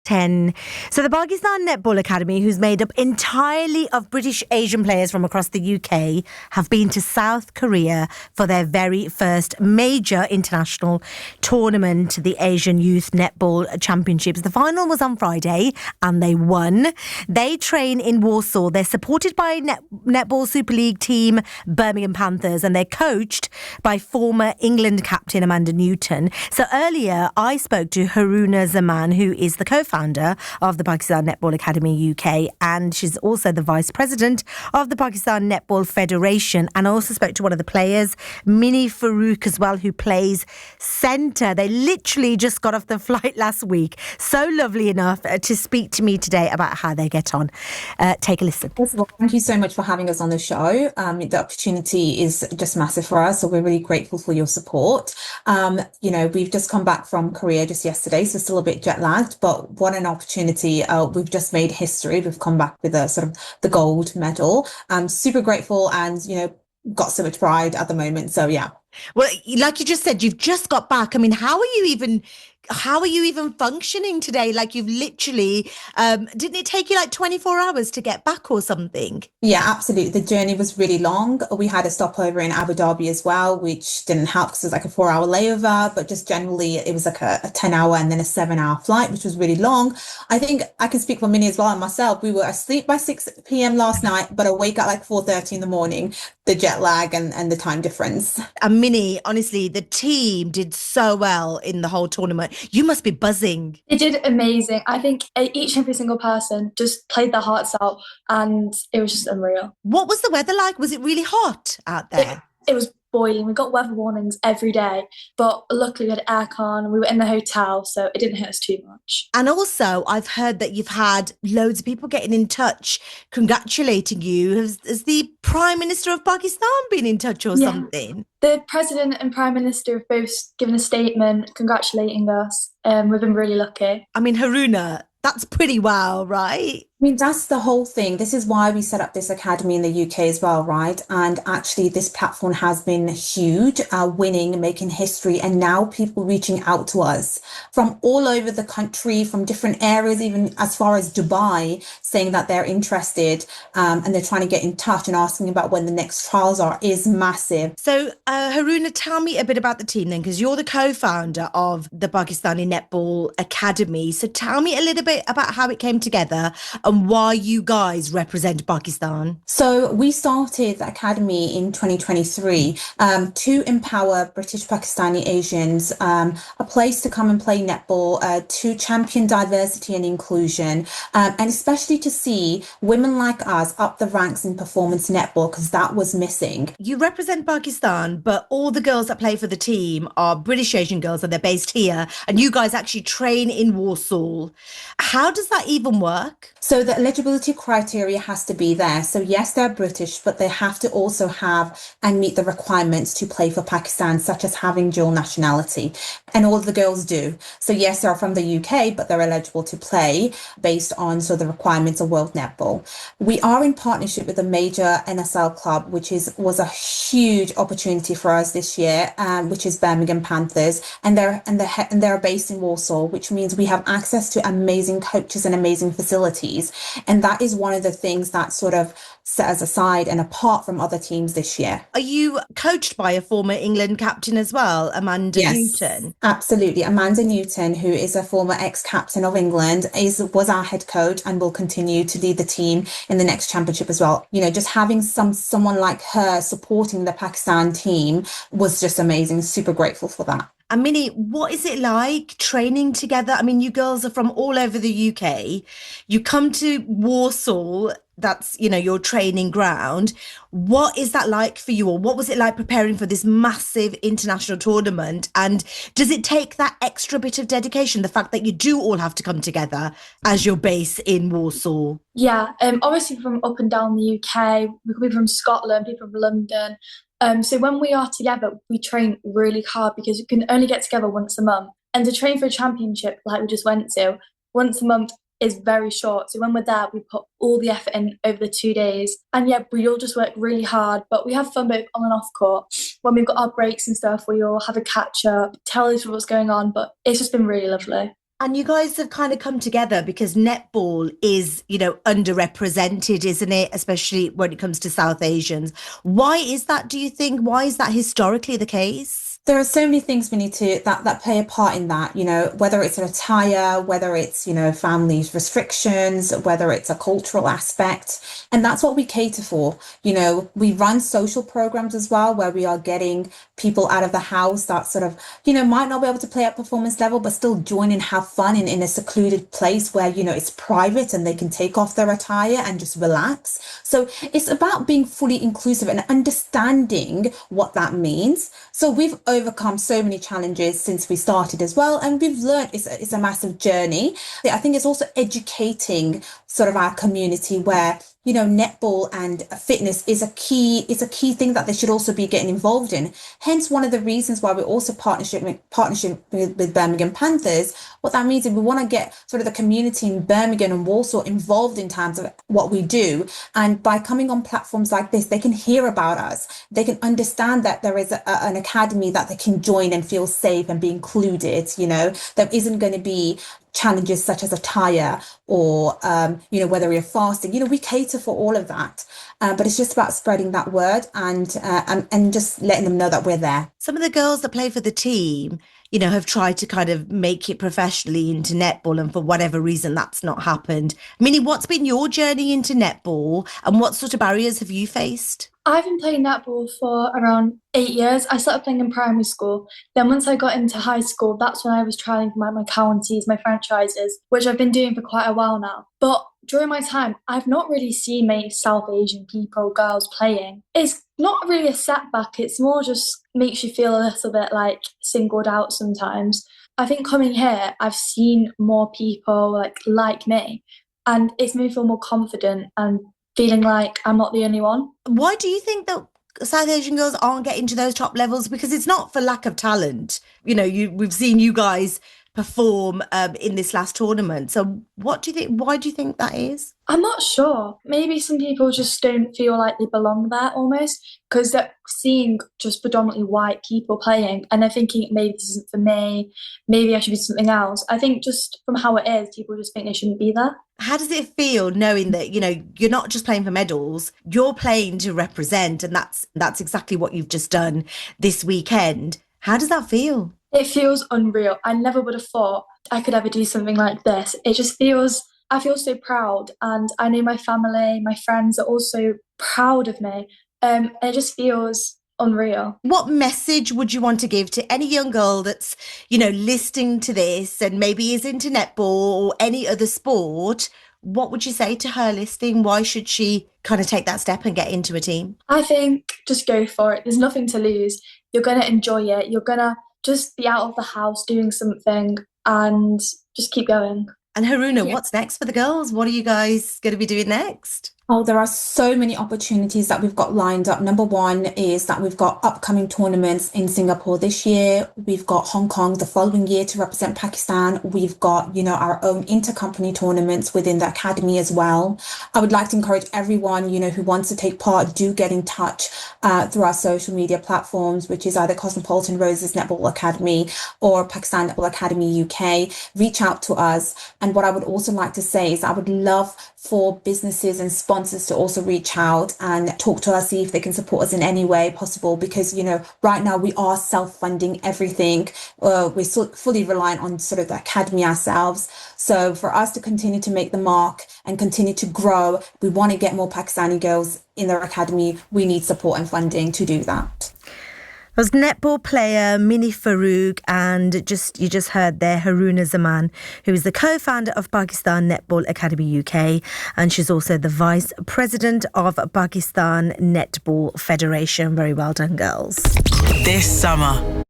10. So the Pakistan Netball Academy, who's made up entirely of British Asian players from across the UK, have been to South Korea for their very first major international tournament, the Asian Youth Netball Championships. The final was on Friday and they won. They train in Warsaw. They're supported by Netball Super League team Birmingham Panthers, and they're coached by former England captain Amanda Newton. So earlier I spoke to Haruna Zaman, who is the co-founder of the Pakistan Netball Academy UK, and she's also the vice president of the Pakistan Netball Federation. And I also spoke to one of the players, Mini Farouk, as well, who plays centre. They literally just got off the flight last week. So lovely enough to speak to me today about how they get on. Take a listen. First of all, thank you so much for having us on the show. The opportunity is just massive for us, so we're really grateful for your support. We've just come back from Korea just yesterday, so still a bit jet lagged, but what an opportunity. We've just made history. We've come back with a sort of the gold medal. I'm super grateful and, got so much pride at the moment. So, yeah. Well, like you just said, you've just got back. I mean, how are you even functioning today? Like, you've literally, didn't it take you like 24 hours to get back or something? Yeah, absolutely. The journey was really long. We had a stopover in Abu Dhabi as well, which didn't help because it was like a 4-hour layover, but just generally it was like a 10-hour and then a 7-hour flight, which was really long. I think I can speak for Minnie as well and myself. We were asleep by 6 p.m. last night, but awake at like 4:30 in the morning, the jet lag and the time difference. And Minnie, honestly, the team did so well in the whole tournament. You must be buzzing. They did amazing. I think each and every single person just played their hearts out, and it was just unreal. What was the weather like? Was it really hot out there? It was boiling. We got weather warnings every day, but luckily we had aircon. We were in the hotel, so it didn't hit us too much. And also, I've heard that you've had loads of people getting in touch, congratulating you. Has the Prime Minister of Pakistan been in touch or something? The President and Prime Minister have both given a statement congratulating us. We've been really lucky. I mean, Haruna, that's pretty wow, right? I mean, that's the whole thing. This is why we set up this academy in the UK as well, right? And actually, this platform has been huge, winning, making history, and now people reaching out to us from all over the country, from different areas, even as far as Dubai, saying that they're interested and they're trying to get in touch and asking about when the next trials are, is massive. So, Haruna, tell me a bit about the team then, because you're the co-founder of the Pakistani Netball Academy. So tell me a little bit about how it came together and why you guys represent Pakistan. So we started the academy in 2023 to empower British Pakistani Asians, a place to come and play netball, to champion diversity and inclusion, and especially to see women like us up the ranks in performance netball, because that was missing. You represent Pakistan, but all the girls that play for the team are British Asian girls and they're based here, and you guys actually train in Warsaw. How does that even work? So the eligibility criteria has to be there. So yes, they're British, but they have to also have and meet the requirements to play for Pakistan, such as having dual nationality. And all of the girls do. So yes, they're from the UK, but they're eligible to play based on the requirements of World Netball. We are in partnership with a major NSL club, which was a huge opportunity for us this year, which is Birmingham Panthers, and they're based in Warsaw, which means we have access to amazing coaches and amazing facilities. And that is one of the things that sort of set us aside and apart from other teams this year. Are you coached by a former England captain as well, Amanda Newton? Absolutely. Amanda Newton, who is a former ex-captain of England, was our head coach and will continue to lead the team in the next championship as well. Just having someone like her supporting the Pakistan team was just amazing. Super grateful for that. And Minnie, what is it like training together? I mean, you girls are from all over the UK. You come to Warsaw, that's, your training ground. What is that like for you all? What was it like preparing for this massive international tournament? And does it take that extra bit of dedication, the fact that you do all have to come together as your base in Warsaw? Yeah, obviously from up and down the UK, we could be from Scotland, people from London. So when we are together, we train really hard because we can only get together once a month. And to train for a championship like we just went to, once a month is very short. So when we're there, we put all the effort in over the 2 days. And yeah, we all just work really hard, but we have fun both on and off court. When we've got our breaks and stuff, we all have a catch up, tell each other what's going on, but it's just been really lovely. And you guys have kind of come together because netball is, underrepresented, isn't it? Especially when it comes to South Asians. Why is that, do you think? Why is that historically the case? There are so many things we need to that play a part in that, whether it's an attire, whether it's, families restrictions, whether it's a cultural aspect. And that's what we cater for. We run social programs as well, where we are getting people out of the house that sort of, might not be able to play at performance level, but still join and have fun in a secluded place where, it's private and they can take off their attire and just relax. So it's about being fully inclusive and understanding what that means. So we've overcome so many challenges since we started as well, and we've learned it's a massive journey. I think it's also educating sort of our community where netball and fitness is a key thing that they should also be getting involved in. Hence one of the reasons why we're also partnership with Birmingham Panthers. What that means is we want to get sort of the community in Birmingham and Walsall involved in terms of what we do, and by coming on platforms like this, they can hear about us, they can understand that there is an academy that they can join and feel safe and be included. There isn't going to be challenges such as attire or whether you're fasting. We cater for all of that, but it's just about spreading that word and just letting them know that we're there. Some of the girls that play for the team, have tried to kind of make it professionally into netball, and for whatever reason that's not happened. Minnie, what's been your journey into netball and what sort of barriers have you faced? I've been playing netball for around 8 years. I started playing in primary school. Then once I got into high school, that's when I was trialing for my counties, my franchises, which I've been doing for quite a while now. But during my time, I've not really seen many South Asian people, girls playing. It's not really a setback. It's more just makes you feel a little bit like singled out sometimes. I think coming here, I've seen more people like me, and it's made me feel more confident and feeling like I'm not the only one. Why do you think that South Asian girls aren't getting to those top levels? Because it's not for lack of talent. We've seen you guys perform in this last tournament. So what do you think? Why do you think that is? I'm not sure. Maybe some people just don't feel like they belong there almost because they're seeing just predominantly white people playing and they're thinking maybe this isn't for me, maybe I should be something else. I think just from how it is, people just think they shouldn't be there. How does it feel knowing that, you're not just playing for medals, you're playing to represent, and that's exactly what you've just done this weekend. How does that feel? It feels unreal. I never would have thought I could ever do something like this. I feel so proud, and I know my family, my friends are also proud of me. It just feels unreal. What message would you want to give to any young girl that's, listening to this and maybe is into netball or any other sport? What would you say to her listening? Why should she kind of take that step and get into a team? I think just go for it. There's nothing to lose. You're going to enjoy it. You're going to just be out of the house doing something and just keep going. And Haruna, What's next for the girls? What are you guys going to be doing next? Oh, there are so many opportunities that we've got lined up. Number one is that we've got upcoming tournaments in Singapore this year. We've got Hong Kong the following year to represent Pakistan. We've got, our own intercompany tournaments within the academy as well. I would like to encourage everyone, who wants to take part, do get in touch through our social media platforms, which is either Cosmopolitan Roses Netball Academy or Pakistan Netball Academy UK. Reach out to us. And what I would also like to say is I would love for businesses and sponsors to also reach out and talk to us, see if they can support us in any way possible, because right now we are self-funding everything. We're fully reliant on sort of the academy ourselves. So for us to continue to make the mark and continue to grow, we want to get more Pakistani girls in their academy. We need support and funding to do that. That was netball player Minnie Farouk, and you just heard there Haruna Zaman, who is the co-founder of Pakistan Netball Academy UK, and she's also the vice president of Pakistan Netball Federation. Very well done, girls. This summer,